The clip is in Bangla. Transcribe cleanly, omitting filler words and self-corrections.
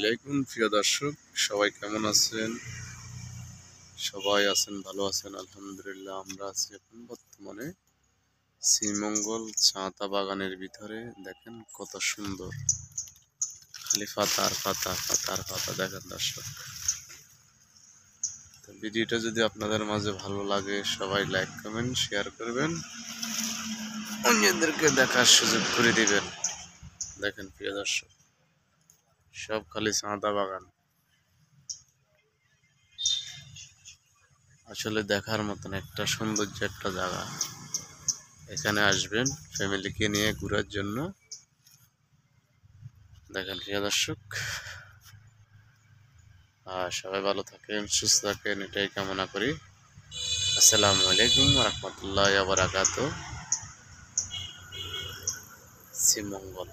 আলাইকুম প্রিয় দর্শক, সবাই কেমন আছেন? সবাই আছেন, ভালো আছেন আলহামদুলিল্লাহ। আমরা আছি এখন বর্তমানে শ্রীমঙ্গল চাঁতা বাগানের ভিতরে। দেখেন কত সুন্দর, খালি পাতা আর পাতা, পাতা আর পাতা। দেখেন দর্শক, তো ভিডিওটা যদি আপনাদের মাঝে ভালো লাগে সবাই লাইক কমেন্ট শেয়ার করবেন, অন্যদেরকে দেখার সুযোগ করে দিবেন। দেখেন প্রিয় দর্শক, সব খালি চাঁদা বাগান। আসলে দেখার মতন একটা সৌন্দর্য একটা জায়গা। এখানে আসবেন ফ্যামিলিকে নিয়ে ঘোরার জন্য। দেখেন প্রিয় দর্শক, সবাই ভালো থাকেন, সুস্থ থাকেন, এটাই কামনা করি। আসসালামু আলাইকুম ওয়া রাহমাতুল্লাহি ওয়া বারাকাতুহু। শ্রীমঙ্গল।